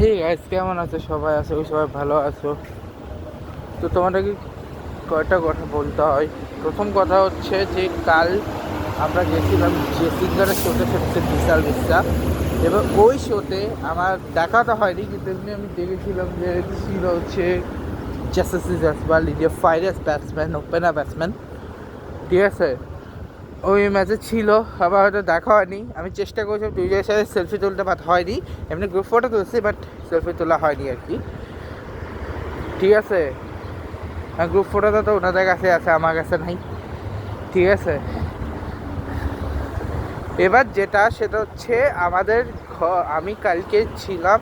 Hey guys, কেমন আছো সবাই? আছো সবাই ভালো আছো? তো তোমাদেরকে কয়টা কথা বলতে হয়। প্রথম কথা হচ্ছে যে কাল আমরা গেছিলাম যে সিঙ্গারের শোতে, সেটা হচ্ছে বিশাল বিশ্বা। এবার ওই শোতে আমার দেখা তো হয়নি, কিন্তু এমনি আমি দেখেছিলাম যে ছিল হচ্ছে জেসি Jaiswal, India finest batsman, opener batsman. ঠিক আছে, ওই ম্যাচে ছিল। আবার হয়তো দেখা হয়নি, আমি চেষ্টা করেছিলাম দুইজনের সাথে সেলফি তুলতে, বাট হয়নি। এমনি গ্রুপ ফটো তুলছি, বাট সেলফি তোলা হয়নি আর কি। ঠিক আছে, গ্রুপ ফটোটা তো ওনাদের কাছে আছে, আমার কাছে নাই। ঠিক আছে, এবার যেটা সেটা হচ্ছে আমাদের আমি কালকে ছিলাম,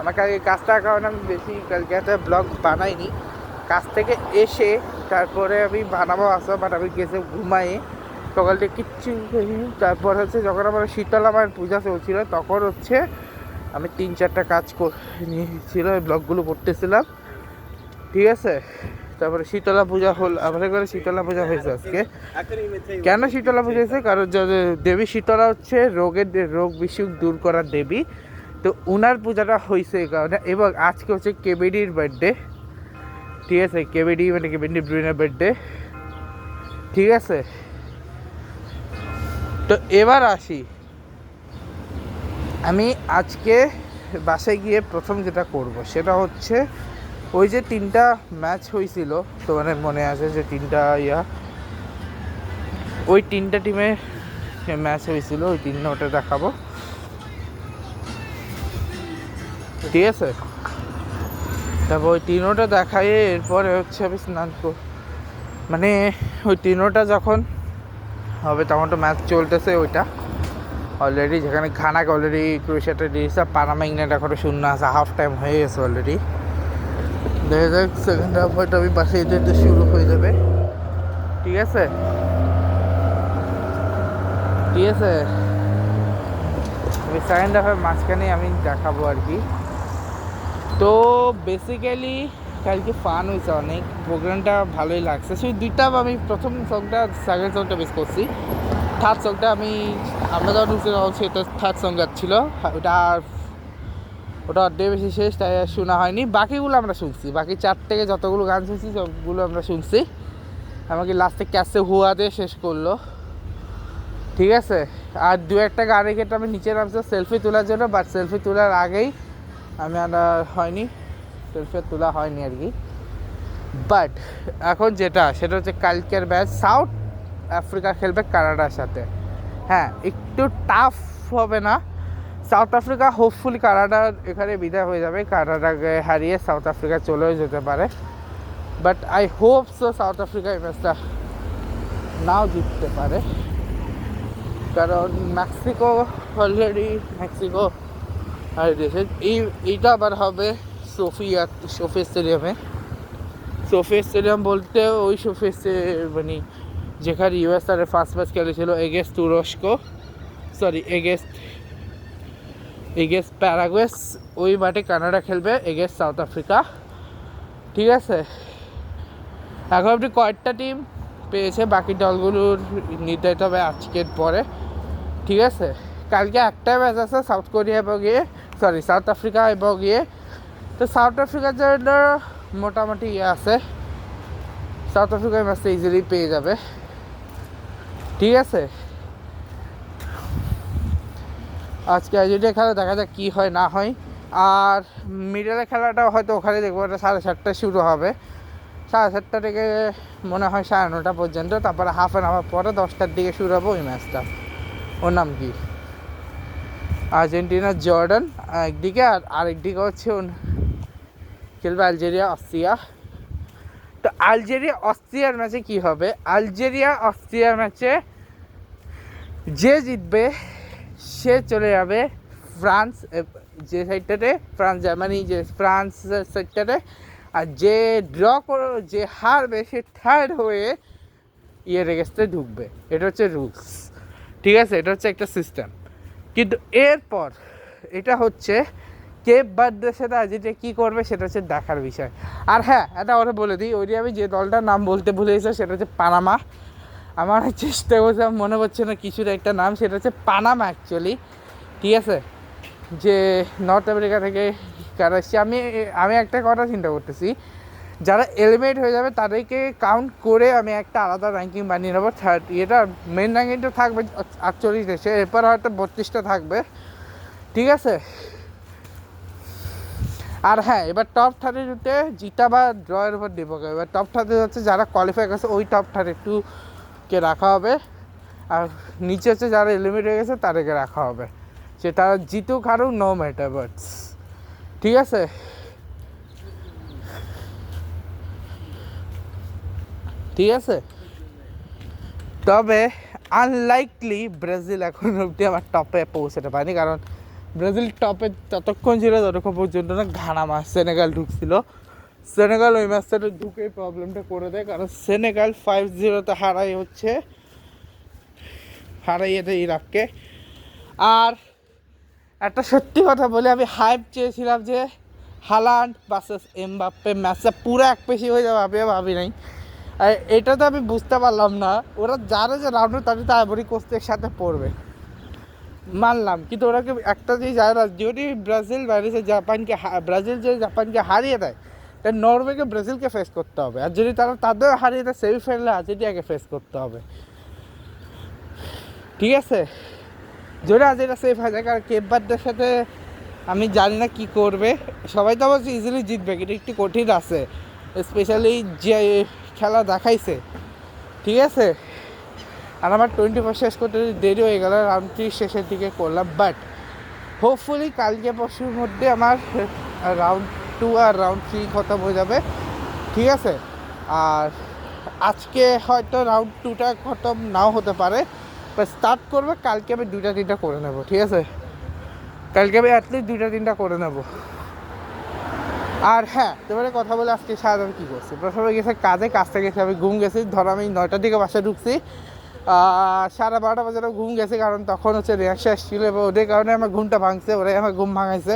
আমার কালকে কাজটার কারণে আমি বেশি কালকে একটা ব্লগ বানাইনি। কাজ থেকে এসে তারপরে আমি বানাবো আসো, বাট আমি গেছে ঘুমাই, সকাল থেকে কিচ্ছু করিনি। তারপর হচ্ছে যখন আমার শীতলা মায়ের পূজা চলছিল, তখন হচ্ছে আমি 3-4টা কাজ নিয়েছিল, ওই ব্লগগুলো করতেছিলাম। ঠিক আছে, তারপরে শীতলা পূজা হল, আমাদের ঘরে শীতলা পূজা হয়েছে আজকে। কেন শীতলা পূজা হয়েছে? কারণ দেবী শীতলা হচ্ছে রোগ বিসুখ দূর করার দেবী। তো উনার পূজাটা হয়েছে এই কারণে। এবং আজকে হচ্ছে কেবিডির বার্থডে। ঠিক আছে, কেবিডি মানে কেবিন ডি ব্রুইনের বার্থডে। ঠিক আছে, তো এবার আসি, আমি আজকে বাসায় গিয়ে প্রথম যেটা করব সেটা হচ্ছে ওই যে 3টা ম্যাচ হয়েছিল, তোমাদের মনে আছে যে 3টা ওই 3টা টিমের ম্যাচ হয়েছিল, ওই 3টা দেখাবো। ঠিক আছে, তারপর ওই 3টা দেখাই, এরপরে হচ্ছে আমি স্নান মানে ওই 3টা যখন হবে তখন তো ম্যাচ চলতেছে ওইটা অলরেডি, যেখানে ঘানাকে অলরেডি ক্রোয়েশিয়াটা দিয়েছে, পানামা ইংল্যান্ড এখনও 0 আছে, হাফ টাইম হয়ে গেছে অলরেডি। দেখা যাক সেকেন্ড হাফ হয়তো আমি বাসে যেতে শুরু হয়ে যাবে। ঠিক আছে, ঠিক আছে, আমি সেকেন্ড হাফের মাঝখানে আমি দেখাবো আর কি। তো বেসিক্যালি কালকে ফান হয়েছে অনেক, প্রোগ্রামটা ভালোই লাগছে। সেই দুইটা আমি প্রথম সংটা, সেকেন্ড সংটা মিস করছি। থার্ড সংটা আমরা যখন উঠতে তখন সেটা থার্ড সং যাচ্ছিলো, ওটা অর্ধেক বেশি শেষ, তাই শোনা হয়নি। বাকিগুলো আমরা শুনছি, বাকি 4 থেকে যতগুলো গান শুনছি সবগুলো আমরা শুনছি। আমাকে লাস্টে ক্যাসে হুয়াতে শেষ করলো। ঠিক আছে, আর 2-একটা গানের ক্ষেত্রে আমি নিচে নামছি সেলফি তোলার জন্য, বাট সেলফি তোলার আগেই আমি হয়নি, সেলফি তোলা হয়নি আর কি। বাট এখন যেটা সেটা হচ্ছে কালকের ম্যাচ সাউথ আফ্রিকা খেলবে কানাডার সাথে। হ্যাঁ, একটু টাফ হবে না? সাউথ আফ্রিকা হোপফুলি কানাডার এখানে বিদায় হয়ে যাবে, কানাডাকে হারিয়ে সাউথ আফ্রিকা চলেও যেতে পারে। But I hope so south Africa এই ম্যাচটা নাও জিততে পারে, কারণ মেক্সিকো অলরেডি হারিয়েছে। এইটা আবার হবে সোফি স্টেডিয়াম বলতে ওই মানে যেখানে ইউএসআর ফার্স্ট ম্যাচ খেলেছিল এগেন্স্ট তুরস্ক, সরি এগেন্স্ট প্যারাগুয়েস, ওই মাঠে কানাডা খেলবে এগেন্স্ট সাউথ আফ্রিকা। ঠিক আছে, এখন অবধি কয়েকটা টিম পেয়েছে, বাকি দলগুলোর নির্ধারিত হবে আজকের পরে। ঠিক আছে, কালকে একটা ম্যাচ আছে সাউথ আফ্রিকা এবং তো সাউথ আফ্রিকার জন্য মোটামুটি আছে, সাউথ আফ্রিকার ম্যাচটা ইজিলি পেয়ে যাবে। ঠিক আছে, আজকে আর্জেন্টিনা খেলা দেখা যাক কী হয় না হয়। আর মিডলের খেলাটা হয়তো ওখানে দেখবো, ওটা 7:30টায় শুরু হবে, 7:30টা থেকে মনে হয় 9:30 পর্যন্ত। তারপরে হাফ অ্যান আওয়ার পরে 10টার দিকে শুরু হবে ওই ম্যাচটা। ওর নাম কি, আর্জেন্টিনা জর্ডান একদিকে, আর আরেকদিকে হচ্ছে খেলবে আলজেরিয়া অস্ট্রিয়া। তো আলজেরিয়া অস্ট্রিয়ার ম্যাচে কি হবে? আলজেরিয়া অস্ট্রিয়ার ম্যাচে যে জিতবে সে চলে যাবে ফ্রান্স, যে সাইডটাতে ফ্রান্স জার্মানি, যে ফ্রান্স সাইডটাতে, আর যে যে হারবে সে থার্ড হয়ে রেগেস্টে ঢুকবে। এটা হচ্ছে রুলস। ঠিক আছে, এটা হচ্ছে একটা সিস্টেম। কিন্তু এরপর এটা হচ্ছে কেপ বার্থডের সাথে আর্জেন্টিনা কী করবে সেটা হচ্ছে দেখার বিষয়। আর হ্যাঁ, এটা ওরা বলে দিই, ওই আমি যে দলটার নাম বলতে ভুলে গেছি সেটা হচ্ছে পানামা। আমার চেষ্টা করছে, মনে হচ্ছে না কিছুর একটা নাম, সেটা হচ্ছে পানামা অ্যাকচুয়ালি। ঠিক আছে, যে নর্থ আমেরিকা থেকে কারা এসছে, আমি একটা কথা চিন্তা করতেছি, যারা এলিমিনেট হয়ে যাবে তাদেরকে কাউন্ট করে আমি একটা আলাদা র্যাঙ্কিং বানিয়ে নেবো। এটা মেন র্যাঙ্কিংটা থাকবে 48 দেশে, এরপর হয়তো 32টা থাকবে, ঠিক আছে। আর হ্যাঁ, এবার টপ 32-তে জিতা বা ড্রয়ের উপর ডিপেন্ড করবে। এবার টপ 30 হচ্ছে যারা কোয়ালিফাই করছে ওই টপ 32-কে রাখা হবে, আর নিচে হচ্ছে যারা এলিমিনেট হয়ে গেছে তাদেরকে রাখা হবে, সে তারা জিতুক হারুক, নো ম্যাটার বাটস, ঠিক আছে। ঠিক আছে, তবে আনলাইকলি ব্রাজিল এখন অবধি আমার টপে পৌঁছাতে পারেনি, কারণ ব্রাজিল টপে ততক্ষণ ছিল যতক্ষণ পর্যন্ত না ঘানা মাস সেনেগাল ঢুকছিল। সেনেগাল ওই ম্যাচটাতে ঢুকে প্রবলেমটা করে দেয়, কারণ সেনেগাল 5-0 হারাইয়েছে ইরাককে। আর একটা সত্যি কথা বলে, আমি হাইপ চেয়েছিলাম যে হালান্ড ভার্সেস এমবাপ্পে ম্যাচটা পুরো এক পেশি হয়ে যাবে, আমি ভাবি নাই। আর এটা তো আমি বুঝতে পারলাম না, ওরা যারা যে রাউন্ডে তাদের তো আইভরি কোস্টের সাথে পড়বে মানলাম, কিন্তু ওরা কি একটা যে যায় না, যদি ব্রাজিল ব্রাজিল যে জাপানকে হারিয়ে দেয়, তাই নরওয়েকে ব্রাজিলকে ফেস করতে হবে, আর যদি তারা তাদের হারিয়ে দেয় সেমিফাইনালে আর্জেন্টিনাকে ফেস করতে হবে, ঠিক আছে। যদি আর্জেন্টিনা সেফ হয়ে যায়, কারণ কেপ ভার্দের সাথে আমি জানি না কি করবে, সবাই তো অবশ্যই ইজিলি জিতবে, কিন্তু একটু কঠিন আছে, স্পেশালি যে খেলা দেখাইছে, ঠিক আছে। আর আমার 24 শেষ করতে দেরি হয়ে গেল, রাউন্ড 3 শেষের দিকে করলাম, বাট হোপফুলি কালকে পরশুর মধ্যে আমার রাউন্ড 2 আর রাউন্ড 3 খতম হয়ে যাবে, ঠিক আছে। আর আজকে হয়তো রাউন্ড 2টা খতম নাও হতে পারে, বাট স্টার্ট করবে কালকে আমি 2-3টা করে নেব, ঠিক আছে। কালকে আমি অ্যাটলিস্ট 2-3টা করে নেব। আর হ্যাঁ, তোমার কথা বলে আজকে সারাদিন কী করছি, প্রথমে গেছে কাজ থেকে গেছি, আমি ঘুম গেছি, ধরো আমি 9টার দিকে বাসায় ঢুকছি, 12:30 বাজে ঘুম গেছে, কারণ তখন হচ্ছে রিয়াকশা এসেছিলো এবং ওদের কারণে আমার ঘুমটা ভাঙছে, ওরাই আমার ঘুম ভাঙাইছে।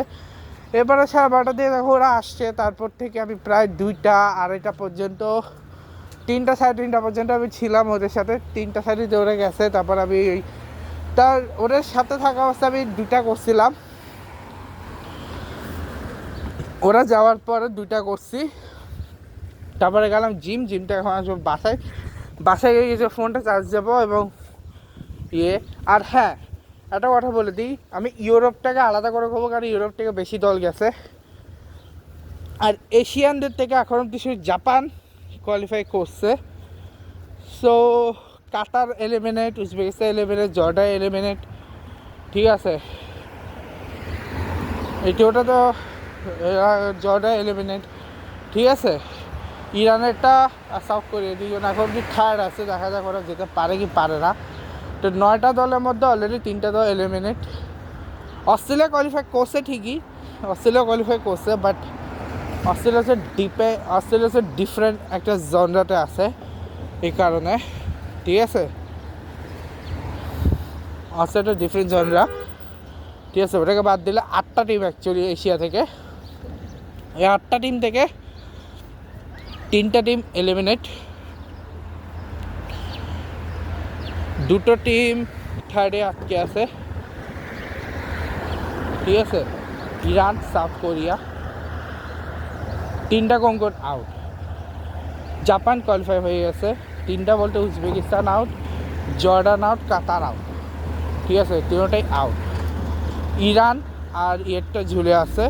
এবারে 12:30 দিয়ে দেখো ওরা আসছে, তারপর থেকে আমি প্রায় 2টা 2:30 পর্যন্ত, 3টা 3:30 পর্যন্ত আমি ছিলাম ওদের সাথে, 3টা 3:30 ওরা গেছে, তারপর আমি ওদের সাথে থাকা অবস্থা আমি 2টা করছিলাম, ওরা যাওয়ার পরে 2টা করছি, তারপরে গেলাম জিমটা এখন আসবো বাসায় গিয়ে কিছু ফোনটা চার্জ দেবো এবং আর হ্যাঁ, একটা কথা বলে দিই, আমি ইউরোপটাকে আলাদা করে করবো, কারণ ইউরোপ থেকে বেশি দল গেছে, আর এশিয়ানদের থেকে এখন অব্দি জাপান কোয়ালিফাই করছে। So Qatar eliminate, Uzbekistan eliminate, Jordan eliminate, ঠিক আছে। ওটা তো জর্ডান এলিমিনেট, ঠিক আছে। ইরানেরটা সাউথ কোরিয়া দুজন এখন অব্দি থার্ড আছে, দেখা যাক ওরা যেতে পারে কি পারে না। তো 9টা দলের মধ্যে অলরেডি 3টা দল এলিমিনেট। অস্ট্রেলিয়া কোয়ালিফাই করছে ঠিকই, বাট অস্ট্রেলিয়া হচ্ছে ডিফারেন্ট একটা জনরাতে আছে, এই কারণে, ঠিক আছে। অস্ট্রেলিয়া ডিফারেন্ট জনরা, ঠিক আছে। ওটাকে বাদ দিলে 8টা টিম অ্যাকচুয়ালি এশিয়া থেকে, এই 8টা টিম থেকে 3টা টিম এলিমিনেট, 2টো টিম থার্ডে আটকে আছে, ঠিক আছে। ইরান, সাউথ কোরিয়া, 3টা কঙ্কর আউট। জাপান কোয়ালিফাই হয়ে গেছে, 3টা বলতে উজবেকিস্তান আউট, জর্ডান আউট, কাতার আউট, ঠিক আছে, 3টাই আউট। ইরান আর ইয়েরটা ঝুলে আছে,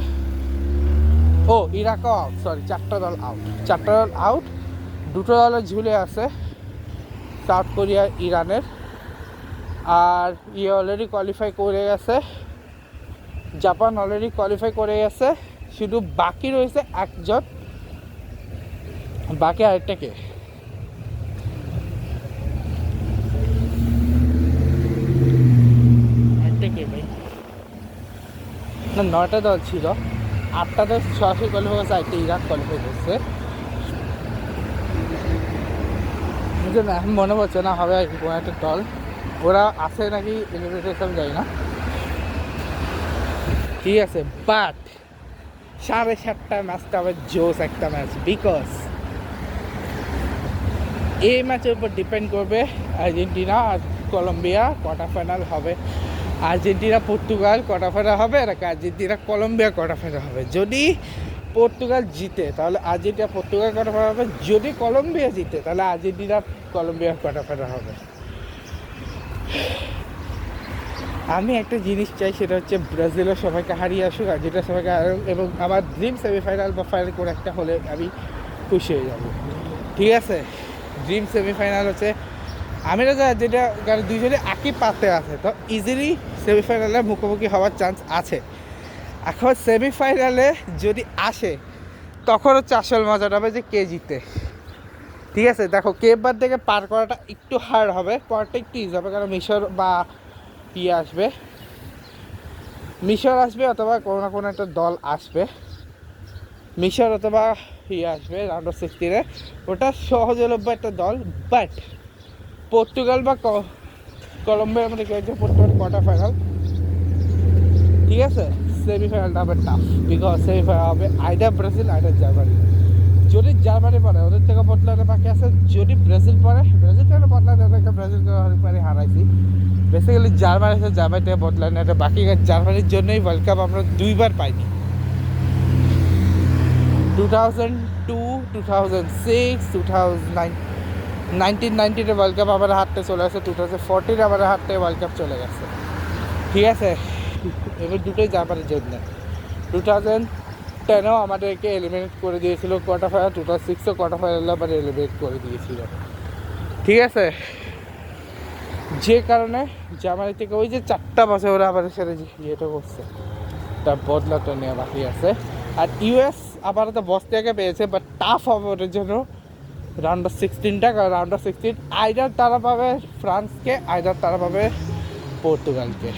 ইরাকও আউট, 4টা দল আউট, 2টো দলে ঝুলে আছে, সাউথ কোরিয়া ইরানের। আর অলরেডি কোয়ালিফাই করে গেছে, জাপান অলরেডি কোয়ালিফাই করে গেছে, শুধু বাকি রয়েছে একজন, বাকি আরেকটা কে, ভাই না, 9টা দল ছিল, 8টা দল সরাসরি কোয়ালিফাই করছে, একটা ইরাক কোয়ালিফাই করছে, এখন মনে পড়ছে না হবে কোনো একটা দল, ওরা আছে নাকি এলিমিনেশন যায় না, ঠিক আছে। বাট 7:30 ম্যাচটা হবে জোস একটা ম্যাচ, বিকজ এই ম্যাচের উপর ডিপেন্ড করবে আর্জেন্টিনা আর কলম্বিয়া কোয়ার্টার ফাইনাল হবে আর্জেন্টিনা পর্তুগাল কোয়ার্টার ফাইনাল হবে, আর আর্জেন্টিনা কলম্বিয়া কোয়ার্টার ফাইনাল হবে। যদি পর্তুগাল জিতে তাহলে আর্জেন্টিনা পর্তুগাল কোয়ার্টার ফাইনাল হবে, যদি কলম্বিয়া জিতে তাহলে আর্জেন্টিনা কলম্বিয়া কোয়ার্টার ফাইনাল হবে। আমি একটা জিনিস চাই, সেটা হচ্ছে ব্রাজিলের সবাইকে হারিয়ে আসুক, আর্জেন্টিনা সবাইকে হারুক, এবং আমার ড্রিম সেমিফাইনাল বা ফাইনাল করে একটা হলে আমি খুশি হয়ে যাব। ঠিক আছে, ড্রিম সেমিফাইনাল হচ্ছে আমিরা যেটা, কারণ দুইজনে একই পাতে আছে, তো ইজিলি সেমিফাইনালে মুখোমুখি হওয়ার চান্স আছে। এখন সেমিফাইনালে যদি আসে তখন হচ্ছে আসল মজাটা হবে যে কে জিতে। ঠিক আছে, দেখো কেপ বাদ থেকে পার করাটা একটু হার্ড হবে, পরটা একটু ইজি হবে, কারণ মিশর বা আসবে, মিশর আসবে অথবা কোনো না কোনো একটা দল আসবে, মিশর অথবা আসবে রাউন্ড অফ 16-এ, ওটা সহজলভ্য একটা দল। বাট পর্তুগাল বা কলম্বিয়ার মধ্যে কেউ পর্তুগাল কোয়ার্টার ফাইনাল, ঠিক আছে, সেমিফাইনালটা হবে টাফ, বিকজ সেমিফাইনাল হবে আইদার ব্রাজিল আইদার জার্মানি। যদি জার্মানি পড়ে ওদের থেকে পটলাতে বাকি আছে, যদি ব্রাজিল পড়ে ব্রাজিল থেকে পটলাতে ওদেরকে ব্রাজিলকে অনেকবারই হারাইছি। বেসিক্যালি জার্মানি আছে, জার্মানি থেকে পটলাতে, এটা বাকি জার্মানির জন্যই ওয়ার্ল্ড কাপ আমরা 2বার পাইনি, 2002, 2006, 1990 ওয়ার্ল্ড কাপ আমার হাতে চলে গেছে, 2014 আমার হাতে ওয়ার্ল্ড কাপ চলে গেছে। ঠিক আছে, এবার দুটোই জার্মানির জন্য। 2010-এও আমাদেরকে এলিমিনেট করে দিয়েছিল কোয়ার্টার ফাইনাল, 2006-ও কোয়ার্টার ফাইনালে আবার এলিমিনেট করে দিয়েছিল। ঠিক আছে, যে কারণে জার্মানি থেকে ওই যে 4টা বছর ওরা আবার সেটা ইয়েটা করছে, তার বদলাটা নেওয়া বাকি আছে। আর ইউএস আপাতত বস্তিয়াকে পেয়েছে, বাট টাফ হবে ওদের জন্য রাউন্ড অফ 16টা, কারণ রাউন্ড অফ 16 আইদার তারা পাবে ফ্রান্সকে, আইদার তারা পাবে পর্তুগালকে।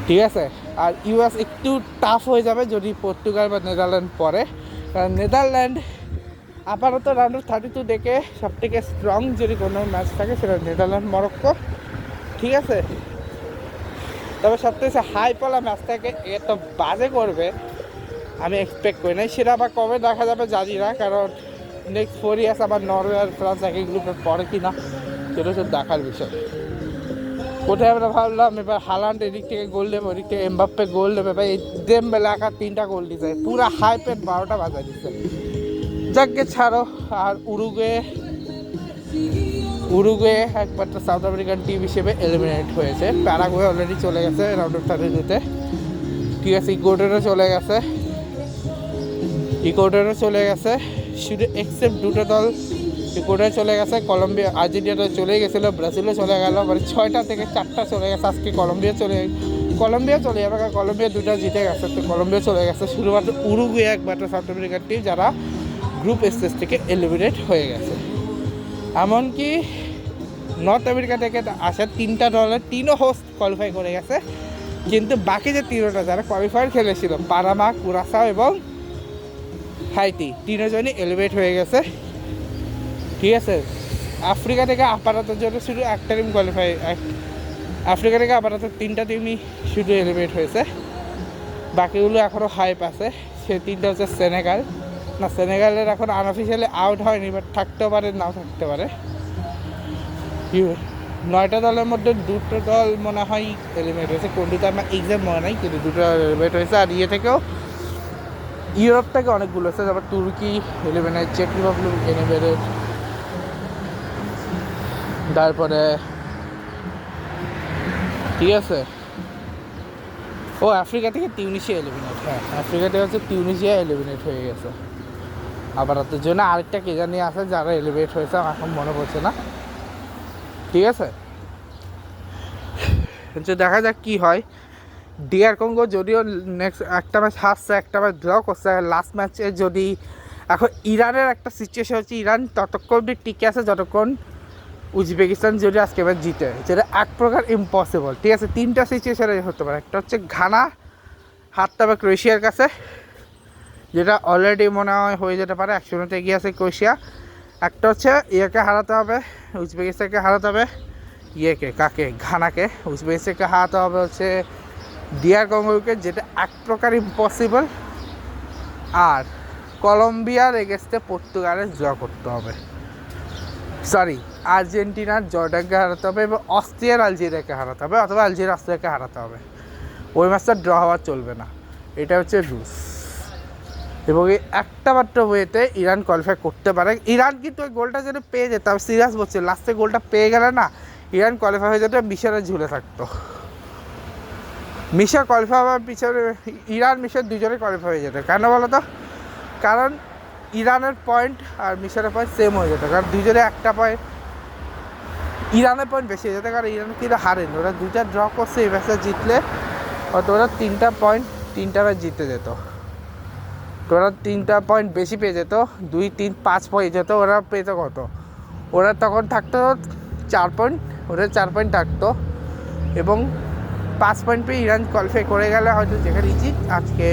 ঠিক আছে, আর ইউএস একটু টাফ হয়ে যাবে যদি পর্তুগাল বা নেদারল্যান্ড পড়ে, কারণ নেদারল্যান্ড আপাতত রাউন্ড অফ 32 দেখে সবথেকে স্ট্রং যদি কোনো ম্যাচ থাকে সেটা নেদারল্যান্ড মরক্কো। ঠিক আছে, তবে সবথেকে হাই পালা ম্যাচটাকে এত বাজে করবে আমি এক্সপেক্ট করি নাই, সেটা আবার কবে দেখা যাবে জানি না, কারণ নেক্সট 4 ইয়ার্স আবার নরওয়ে আর ফ্রান্স একই গ্রুপে পড়ে কি না সেটা হচ্ছে দেখার বিষয়। কোথায় আমরা ভাবলাম এবার হালান্ড এদিক থেকে গোল দেবে, ওদিক থেকে এমবাপ্পে গোল দেবে, ভাই ডেমবেলে একা 3টা গোল দিচ্ছে, পুরো হাই পেট 12টা বাজা দিচ্ছে। যাকে ছাড়ো। আর উরুগুয়ে একমাত্র সাউথ আমেরিকান টিম হিসেবে এলিমিনেট হয়েছে, প্যারাগুয়ে অলরেডি চলে গেছে রাউন্ড অফ 32-তে। ঠিক আছে, ইকুয়েডরও চলে গেছে, শুধু এক্সেপ্ট দুটো দল ইকুয়েডর চলে গেছে, কলম্বিয়া আর্জেন্টিনা চলে গেছিলো, ব্রাজিলও চলে গেল, মানে 6টা থেকে 4টা চলে গেছে। আজকে কলম্বিয়া চলে যাবে, কারণ কলম্বিয়া 2টা জিতে গেছে, তো কলম্বিয়া চলে গেছে। শুধুমাত্র উরুগুয়ে একমাত্র সাউথ আমেরিকান টিম যারা গ্রুপ স্টেজ থেকে এলিমিনেট হয়ে গেছে। এমনকি নর্থ আমেরিকা থেকে আসা 3টা দলের 3ও হোস্ট কোয়ালিফাই করে গেছে, কিন্তু বাকি যে 3টা যারা কোয়ালিফায়ার খেলেছিল, পানামা, কুরাসাও এবং হাইতি, 3জনই এলিমিনেট হয়ে গেছে। ঠিক আছে, আফ্রিকা থেকে আপাতত জন্য শুধু একটা টিম কোয়ালিফাই, আফ্রিকা থেকে আপাতত 3টা টিমই শুধু এলিমিনেট হয়েছে, বাকিগুলো এখনও হাইপ আছে। সে 3টা হচ্ছে সেনেগালের এখন আনঅফিসিয়ালি আউট হয়নি, বাট থাকতেও পারে নাও থাকতে পারে। 9টা দলের মধ্যে 2টো দল মনে হয় এলিমিনেট হয়েছে, কোনটিতে আমার এক্সাম মনে নাই, কিন্তু 2টো এলিমিনেট হয়েছে। আর থেকেও ইউরোপ থেকে অনেকগুলো আছে, তারপর তুর্কি এলিমিনেট, চেক রিপাবলিক এলিমিনেট, তারপরে ঠিক আছে ও আফ্রিকা থেকে টিউনিশিয়া এলিমিনেট, হ্যাঁ আফ্রিকা থেকে হচ্ছে টিউনিশিয়া এলিমিনেট হয়ে গেছে। আবার তার জন্য আরেকটা কে জানি আছে যারা এলিমিনেট হয়েছে, আমার এখন মনে পড়ছে না। ঠিক আছে, দেখা যাক কি হয়। ডিআর কঙ্গো যদিও নেক্সট একটা ম্যাচ হারছে, একটা ম্যাচ ড্র করছে, লাস্ট ম্যাচে যদি এখন ইরানের একটা সিচুয়েশন হচ্ছে, ইরান ততক্ষণ টিকে আছে যতক্ষণ উজবেকিস্তান যদি আজকে ম্যাচ জিতে, যেটা এক প্রকার ইম্পসিবল। ঠিক আছে, 3টা সিচুয়েশনে হতে পারে, একটা হচ্ছে ঘানা হারতে হবে ক্রোয়েশিয়ার কাছে, যেটা অলরেডি মনে হয় হয়ে যেতে পারে, 1-0 এগিয়ে আছে ক্রোয়েশিয়া। একটা হচ্ছে ইয়েকে হারাতে হবে, উজবেকিস্তানকে হারাতে হবে, ঘানাকে, উজবেকিস্তানকে হারাতে হবে হচ্ছে ডিআর কঙ্গোকে, যেটা এক প্রকার ইম্পসিবল। আর কলম্বিয়ার এগেনস্টে পর্তুগালের ড্র করতে হবে। সরি, আর্জেন্টিনার জর্ডানকে হারাতে হবে এবং অস্ট্রিয়ার আলজেরিয়াকে হারাতে হবে, অথবা আলজেরিয়া অস্ট্রিয়াকে হারাতে হবে। ওই ম্যাচটা ড্র হওয়া চলবে না, এটা হচ্ছে রুলস। এবং এই একটা মাত্র ওয়েতে ইরান কোয়ালিফাই করতে পারে। ইরান কিন্তু ওই গোলটা যদি পেয়ে যেত, আমি সিরিয়াস বলছি, লাস্টে গোলটা পেয়ে গেলে না ইরান কোয়ালিফাই হয়ে যেত, মিশরে ঝুলে থাকতো। মিশর কোয়ালিফাই হওয়ার পিছনে ইরান মিশর দুজনে কোয়ালিফাই হয়ে যেত। কেন বলো তো? কারণ ইরানের পয়েন্ট আর মিশরের পয়েন্ট সেম হয়ে যেত, কারণ দুজনে একটা পয়েন্ট, ইরানের পয়েন্ট বেশি হয়ে যেত, কারণ ইরান কিন্তু হারেনি, ওরা দুইটা ড্র করছে, এই ম্যাচটা জিতলে হয়তো ওরা 3টা পয়েন্ট 3টা ম্যাচ জিতে যেত, তো ওরা 3টা পয়েন্ট বেশি পেয়ে যেত, 2, 3, 5 পেয়ে যেত। ওরা পেত কত? ওরা তখন থাকতো 4 পয়েন্ট, ওদের 4 পয়েন্ট থাকতো, এবং 5 পয়েন্ট পেয়ে ইরান কোয়ালিফাই করে গেলে হয়তো, যেখানে ইজিপ্ট আজকে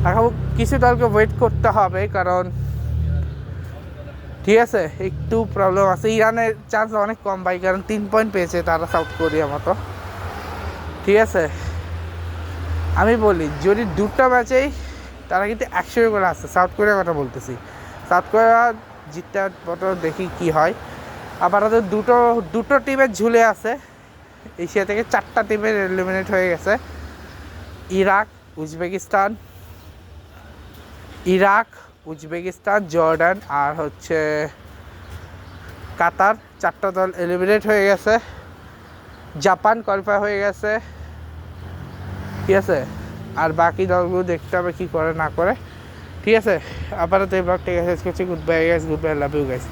এখন কিছু দলকে ওয়েট করতে হবে, কারণ ঠিক আছে একটু প্রবলেম আছে। ইরানের চান্স অনেক কম ভাই, কারণ 3 পয়েন্ট পেয়েছে তারা সাউথ কোরিয়া মতো। ঠিক আছে, আমি বলি যদি দুটো ম্যাচেই তারা কিন্তু 100 করে আসছে, সাউথ কোরিয়ার কথা বলতেছি, সাউথ কোরিয়া জিততে মতো দেখি কি হয়। আবার ওদের দুটো টিমের ঝুলে আছে, এশিয়া থেকে 4টা টিমের এলিমিনেট হয়ে গেছে, ইরাক, উজবেকিস্তান, জর্ডান আর হচ্ছে কাতার, 4টা দল এলিমিনেট হয়ে গেছে। জাপান কোয়ালিফাই হয়ে গেছে, ঠিক আছে। আর বাকি দলগুলো দেখতে হবে কী করে না করে, ঠিক আছে। আপাতত এই ব্লগটা শেষ করছি। Good bye guys, good bye, love you guys.